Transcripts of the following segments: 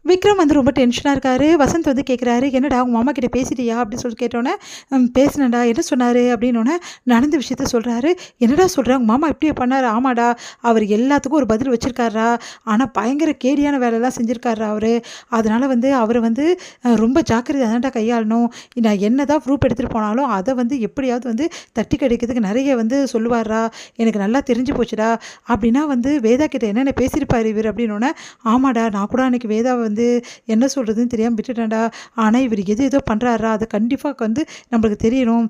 விக்ரம் வந்து ரொம்ப டென்ஷனாக இருக்காரு. வசந்த் வந்து கேட்குறாரு, "என்னடா உங்க மாமா கிட்ட பேசிட்டியா?" அப்படின்னு சொல்லி கேட்டோன்னே, பேசினேன்டா. என்ன சொன்னாரு?" அப்படின்னோன்னே, நடந்த விஷயத்த சொல்றாரு. "என்னடா சொல்ற? உங்க மாமா இப்படியா பண்ணாரு?" "ஆமாடா, அவர் எல்லாத்துக்கும் ஒரு பதில் வச்சிருக்காருடா. ஆனா பயங்கர கேடியான வேலைலாம் செஞ்சிருக்காருடா அவரு. அதனால வந்து அவர வந்து ரொம்ப ஜாக்கிரதையா தான்டா கையாளணும். நான் என்னதான் ப்ரூஃப் எடுத்துட்டு போனாலும், அத வந்து எப்படியாவது வந்து தட்டி கழிக்கிறதுக்கு நெறைய வந்து சொல்லுவார்றா. எனக்கு நல்லா தெரிஞ்சு போச்சுடா." அப்படின்னா வந்து வேதா கிட்ட என்னென்ன பேசியிருப்பாரு இவரு அப்படின்னோன்னே, "ஆமாடா, நான் கூட அன்னைக்கு வேதாவ வந்து என்ன சொல்கிறதுன்னு தெரியாமல் விட்டுட்டேன்டா. ஆனால் இவர் எது ஏதோ பண்ணுறாரா, அது கண்டிப்பாக வந்து நம்மளுக்கு தெரியணும்.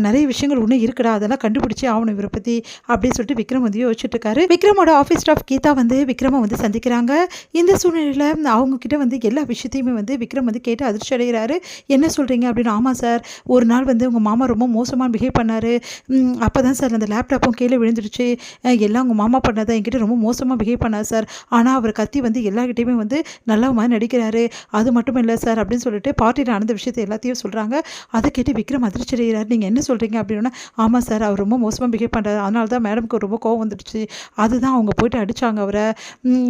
நிறைய விஷயங்கள் இன்னும் இருக்குடா, அதெல்லாம் கண்டுபிடிச்சே ஆகணும் இவரை பற்றி அப்படின்னு சொல்லிட்டு விக்ரம் வந்து யோசிச்சுட்டு இருக்காரு. விக்ரமோட ஆஃபீஸ் ஸ்டாஃப் கீதா வந்து விக்ரமை வந்து சந்திக்கிறாங்க. இந்த சூழ்நிலையில் அவங்க கிட்ட வந்து எல்லா விஷயத்தையுமே வந்து விக்ரம் வந்து கேட்டு அதிர்ச்சி அடைகிறாரு. என்ன சொல்கிறீங்க அப்படின்னு. ஆமாம் சார், ஒரு நாள் வந்து உங்கள் மாமா ரொம்ப மோசமாக பிஹேவ் பண்ணார். அப்போ தான் சார் அந்த லேப்டாப்பும் கீழே விழுந்துடுச்சு. எல்லாம் உங்கள் மாமா பண்ணதான் என்கிட்ட ரொம்ப மோசமாக பிஹேவ் பண்ணார் சார். ஆனால் அவர் கத்தி வந்து எல்லார்கிட்டையுமே வந்து நல்ல மாதிரி நடிக்கிறாரு. அது மட்டும் இல்லை சார் அப்படின்னு சொல்லிட்டு பார்ட்டியில் நடந்த விஷயத்தை எல்லாத்தையும் சொல்கிறாங்க. அதை கேட்டு விக்ரம் அதிர்ச்சி அடைகிறார். நீங்கள் என்ன சொல்கிறீங்க அப்படின்னா, ஆமாம் சார், அவர் ரொம்ப மோசமாக பிஹேவ் பண்ணுறாரு. அதனால தான் மேடம்க்கு ரொம்ப கோவம் வந்துடுச்சு. அதுதான் அவங்க போயிட்டு அடித்தாங்க அவரை.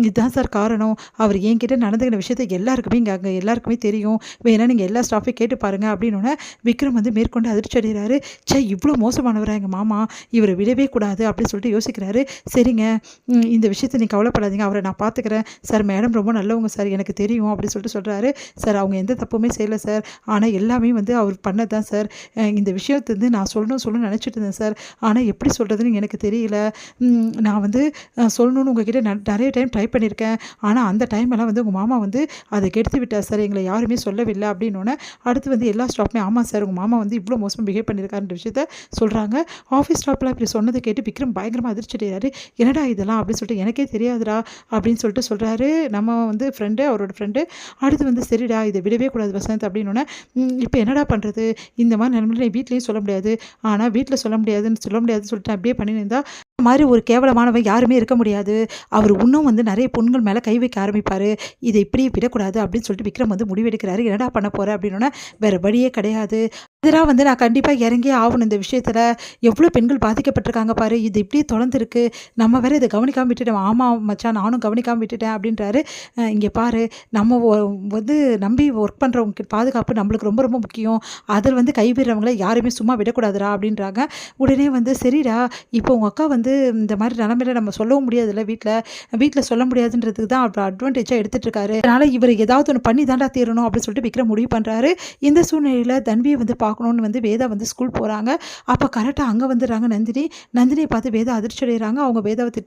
இதுதான் சார் காரணம். அவர் என்கிட்ட நடந்துக்கிற விஷயத்தை எல்லாருக்குமே இங்கே அங்கே எல்லாருக்குமே தெரியும். வேணா நீங்கள் எல்லா ஸ்டாஃபையும் கேட்டு பாருங்கள் அப்படின்னோடனே விக்ரம் வந்து மேற்கொண்டு அதிர்ச்சி அடைகிறாரு. சே, இவ்வளோ மோசமானவரா எங்கள் மாமா, இவரை விடவே கூடாது அப்படின்னு சொல்லிட்டு யோசிக்கிறாரு. சரிங்க, இந்த விஷயத்தை நீ கவலைப்படாதீங்க, அவரை நான் பார்த்துக்கிறேன் சார். மேடம் ரொம்ப நல்லவங்க சார், எனக்கு தெரியும் அப்படின்னு சொல்லிட்டு சொல்கிறாரு. சார், அவங்க எந்த தப்புமே செய்யலை சார். ஆனால் எல்லாமே வந்து அவர் பண்ணது தான் சார். இந்த விஷயத்தை வந்து நான் சொல்லணும்னு நினச்சிட்டு இருந்தேன் சார். ஆனால் எப்படி சொல்கிறதுன்னு எனக்கு தெரியல. நான் வந்து சொல்லணும்னு உங்ககிட்ட நிறைய டைம் ட்ரை பண்ணியிருக்கேன். ஆனால் அந்த டைம் எல்லாம் வந்து உங்கள் மாமா வந்து அதை கெடுத்து விட்டார் சார், எங்களை யாருமே சொல்லவில்லை அப்படின்னோடனே அடுத்து வந்து எல்லா ஸ்டாஃப்மே ஆமாம் சார், உங்கள் மாமா வந்து இவ்வளோ மோசமாக பிஹேவ் பண்ணியிருக்காருன்ற விஷயத்த சொல்கிறாங்க. ஆஃபீஸ் ஸ்டாஃப்லாம் இப்படி சொன்னதை கேட்டு விக்ரம் பயங்கரமாக அதிர்ச்சி அடைகிறாரு. என்னடா இதெல்லாம் அப்படின்னு சொல்லிட்டு, எனக்கே தெரியாதுடா அப்படின்னு சொல்லிட்டு சொல்கிறாரு நம்ம வந்து ஃப்ரெண்டு, அவரோட ஃப்ரெண்டு. அடுத்து வந்து சரிடா, இதை விடவே கூடாது வசந்த் அப்படின்னோடனே, இப்போ என்னடா பண்ணுறது, இந்த மாதிரி நிலைமையில வீட்லேயும் சொல்ல முடியாது. ஆனால் வீட்டில் சொல்ல முடியாதுன்னு சொல்லிட்டு அப்படியே பண்ணியிருந்தா மாதிரி ஒரு கேவலமானவன் யாருமே இருக்க முடியாது. அவர் இன்னும் வந்து நிறைய பொண்ணுங்கள் மேலே கை வைக்க ஆரம்பிப்பார். இதை இப்படியே விடக்கூடாது அப்படின்னு சொல்லிட்டு விக்ரம் வந்து முடிவெடுக்கிறாரு. என்னடா பண்ண போகிற அப்படின்னோடனே, வேறு வழியே கிடையாது, எதிராக வந்து நான் கண்டிப்பாக இறங்கியே ஆகணும் இந்த விஷயத்தில். எவ்வளோ பெண்கள் பாதிக்கப்பட்டிருக்காங்க பாரு, இது இப்படியே தொடர்ந்துருக்கு, நம்ம வேறு இதை கவனிக்காமல் விட்டுட்டோம். ஆமாம் மச்சான், நானும் கவனிக்காமல் விட்டுட்டேன் அப்படின்றாரு. இங்கே பாரு, நம்ம வந்து நம்பி ஒர்க் பண்ணுறவங்க பாதுகாப்பு நம்மளுக்கு ரொம்ப ரொம்ப முக்கியம். அதில் வந்து கைவிடுறவங்கள யாருமே சும்மா விடக்கூடாதுடா அப்படின்றாங்க. உடனே வந்து சரிடா, இப்போ உங்கள் அக்கா வந்து இந்த மாதிரி நிலமையில நம்ம சொல்லவும் முடியாதுல்ல, வீட்டில் சொல்ல முடியாதுன்றதுக்கு தான் அவர் அட்வான்டேஜாக எடுத்துகிட்டு இருக்காரு. அதனால் இவர் ஏதாவது ஒன்று பண்ணி தாண்டா தீரணும் அப்படின்னு சொல்லிட்டு விக்ரம் முடிவு பண்ணுறாரு. இந்த சூழ்நிலையில் தன்வியை வந்து பார்க்கணுன்னு வந்து வேதா வந்து ஸ்கூல் போகிறாங்க. அப்போ கரெக்டாக அங்கே வந்துடுறாங்க நந்தினியை பார்த்து வேதா அதிர்ச்சி அடைகிறாங்க. அவங்க வேதாவை